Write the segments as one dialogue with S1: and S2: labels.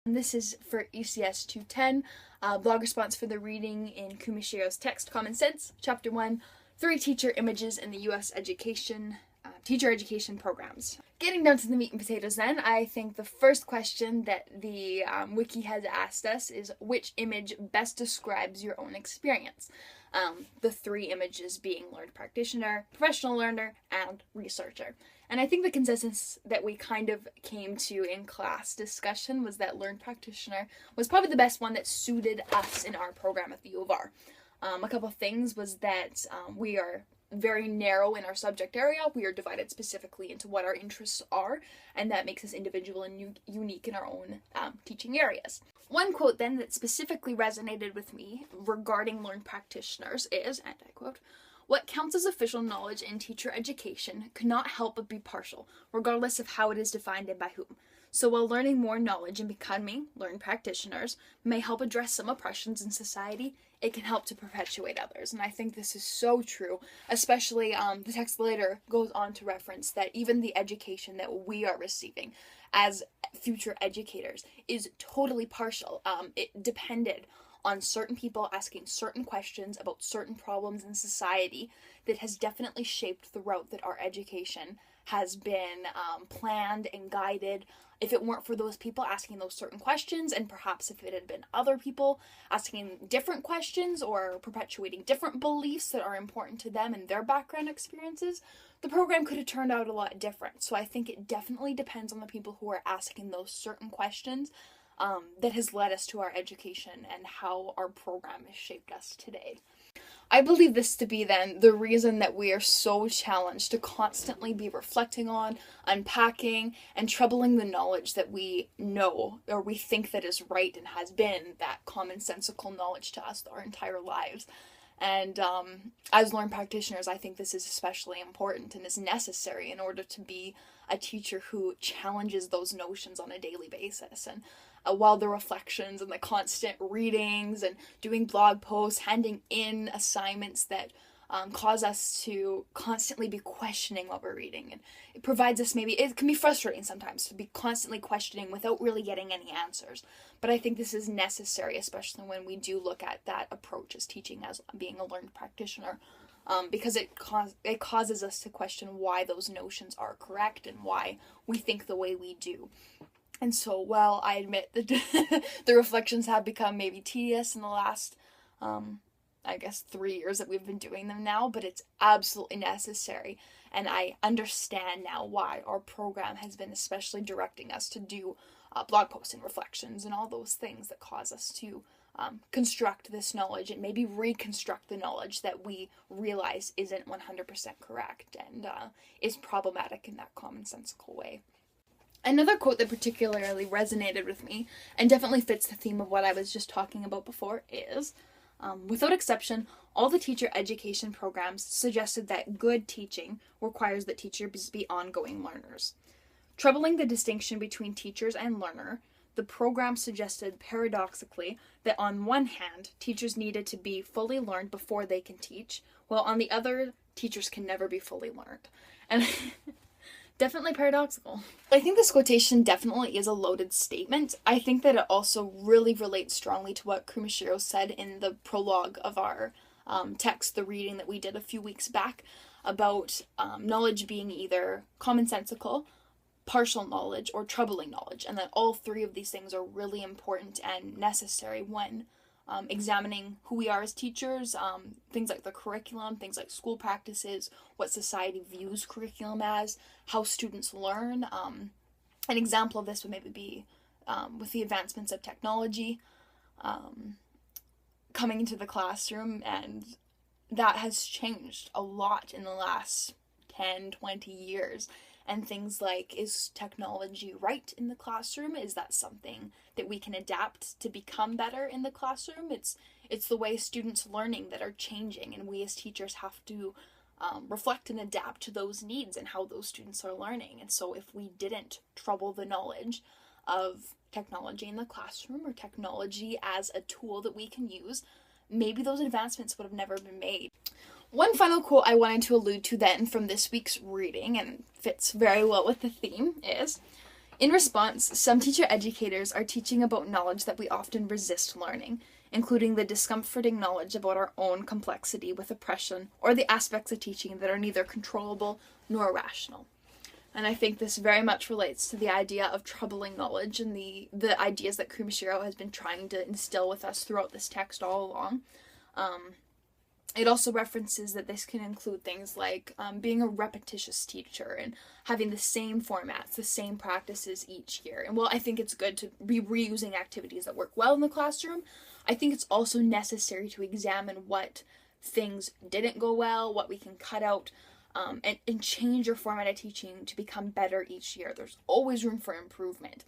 S1: And this is for ECS 210, blog response for the reading in Kumishiro's text, Common Sense, Chapter 1, 3 Teacher Images in the U.S. Teacher Education Programs. Getting down to the meat and potatoes then, I think the first question that the wiki has asked us is which image best describes your own experience? The 3 images being learned practitioner, professional learner, and researcher. And I think the consensus that we kind of came to in class discussion was that learned practitioner was probably the best one that suited us in our program at the U of R. A couple of things was that we are very narrow in our subject area. We are divided specifically into what our interests are, and that makes us individual and unique in our own teaching areas. One quote then that specifically resonated with me regarding learned practitioners is, and I quote, "What counts as official knowledge in teacher education could not help but be partial, regardless of how it is defined and by whom. So while learning more knowledge and becoming learned practitioners may help address some oppressions in society, it can help to perpetuate others." And I think this is so true, especially the text later goes on to reference that even the education that we are receiving as future educators is totally partial. It depended on certain people asking certain questions about certain problems in society that has definitely shaped the route that our education has been planned and guided. If it weren't for those people asking those certain questions, and perhaps if it had been other people asking different questions or perpetuating different beliefs that are important to them and their background experiences, the program could have turned out a lot different. So I think it definitely depends on the people who are asking those certain questions that has led us to our education and how our program has shaped us today. I believe this to be then the reason that we are so challenged to constantly be reflecting on, unpacking, and troubling the knowledge that we know or we think that is right and has been that commonsensical knowledge to us our entire lives. And as learned practitioners, I think this is especially important and is necessary in order to be a teacher who challenges those notions on a daily basis. And while the reflections and the constant readings and doing blog posts, handing in assignments that cause us to constantly be questioning what we're reading. And it provides us it can be frustrating sometimes to be constantly questioning without really getting any answers. But I think this is necessary, especially when we do look at that approach as teaching, as being a learned practitioner. Because it causes us to question why those notions are correct and why we think the way we do. And so, while I admit that the reflections have become maybe tedious in the last, 3 years that we've been doing them now, but it's absolutely necessary. And I understand now why our program has been especially directing us to do blog posts and reflections and all those things that cause us to construct this knowledge and maybe reconstruct the knowledge that we realize isn't 100% correct and is problematic in that commonsensical way. Another quote that particularly resonated with me and definitely fits the theme of what I was just talking about before is, without exception, all the teacher education programs suggested that good teaching requires that teachers be ongoing learners. Troubling the distinction between teachers and learner, the program suggested paradoxically that on one hand, teachers needed to be fully learned before they can teach, while on the other, teachers can never be fully learned. And definitely paradoxical. I think this quotation definitely is a loaded statement. I think that it also really relates strongly to what Kumishiro said in the prologue of our text, the reading that we did a few weeks back, about knowledge being either commonsensical, partial knowledge, or troubling knowledge, and that all 3 of these things are really important and necessary when examining who we are as teachers, things like the curriculum, things like school practices, what society views curriculum as, how students learn. An example of this would maybe be with the advancements of technology coming into the classroom, and that has changed a lot in the last 10, 20 years. And things like, is technology right in the classroom? Is that something that we can adapt to become better in the classroom? It's the way students learning that are changing, and we as teachers have to reflect and adapt to those needs and how those students are learning. And so if we didn't trouble the knowledge of technology in the classroom or technology as a tool that we can use, maybe those advancements would have never been made. One final quote I wanted to allude to then from this week's reading, and fits very well with the theme, is, In response, some teacher educators are teaching about knowledge that we often resist learning, including the discomforting knowledge about our own complexity with oppression, or the aspects of teaching that are neither controllable nor rational. And I think this very much relates to the idea of troubling knowledge and the ideas that Kumashiro has been trying to instill with us throughout this text all along. It also references that this can include things like being a repetitious teacher and having the same formats, the same practices each year. And while I think it's good to be reusing activities that work well in the classroom, I think it's also necessary to examine what things didn't go well, what we can cut out, and change your format of teaching to become better each year. There's always room for improvement.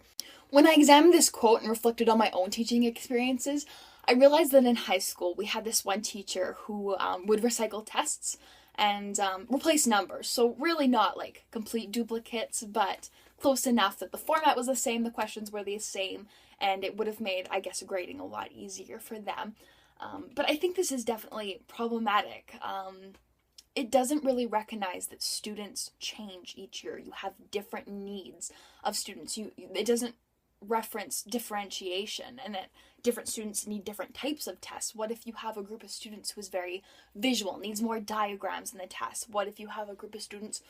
S1: When I examined this quote and reflected on my own teaching experiences, I realized that in high school we had this one teacher who would recycle tests and replace numbers. So really not like complete duplicates, but close enough that the format was the same, the questions were the same, and it would have made, I guess, grading a lot easier for them. But I think this is definitely problematic. It doesn't really recognize that students change each year. You have different needs of students. It doesn't reference differentiation and that different students need different types of tests. What if you have a group of students who is very visual, needs more diagrams in the test? What if you have a group of students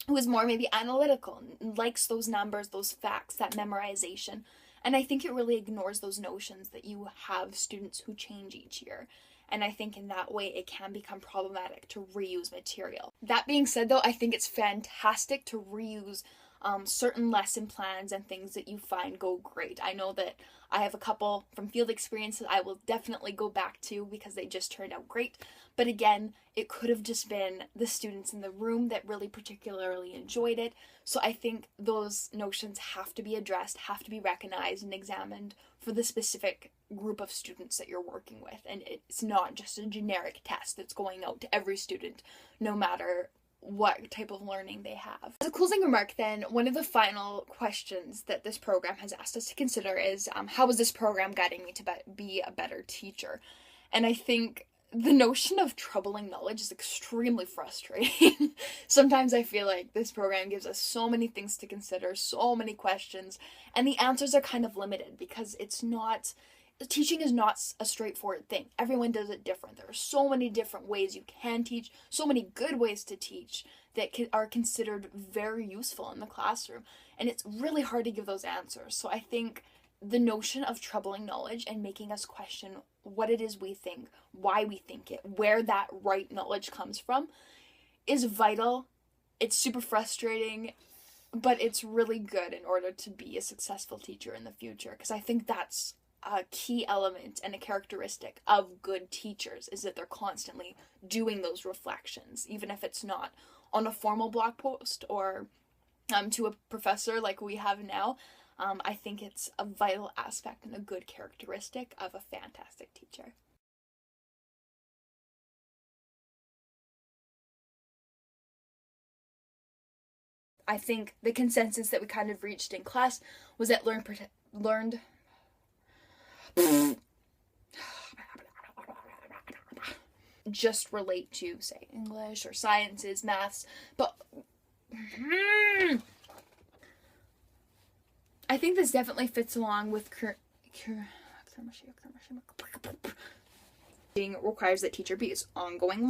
S1: who is more maybe analytical, likes those numbers, those facts, that memorization? And I think it really ignores those notions that you have students who change each year. And I think in that way it can become problematic to reuse material. That being said though, I think it's fantastic to reuse certain lesson plans and things that you find go great. I know that I have a couple from field experience that I will definitely go back to because they just turned out great. But again, it could have just been the students in the room that really particularly enjoyed it. So I think those notions have to be addressed, have to be recognized and examined for the specific group of students that you're working with. And it's not just a generic test that's going out to every student, no matter what type of learning they have. As a closing remark then, one of the final questions that this program has asked us to consider is how is this program guiding me to be a better teacher? And I think the notion of troubling knowledge is extremely frustrating. Sometimes I feel like this program gives us so many things to consider, so many questions, and the answers are kind of limited because teaching is not a straightforward thing. Everyone does it different. There are so many different ways you can teach, so many good ways to teach that are considered very useful in the classroom. And it's really hard to give those answers. So I think the notion of troubling knowledge and making us question what it is we think, why we think it, where that right knowledge comes from is vital. It's super frustrating, but it's really good in order to be a successful teacher in the future, because I think that's a key element and a characteristic of good teachers is that they're constantly doing those reflections, even if it's not on a formal blog post or to a professor like we have now. I think it's a vital aspect and a good characteristic of a fantastic teacher. I think the consensus that we kind of reached in class was that learned just relate to, say, English or sciences, maths, but I think this definitely fits along with requires that teacher be its ongoing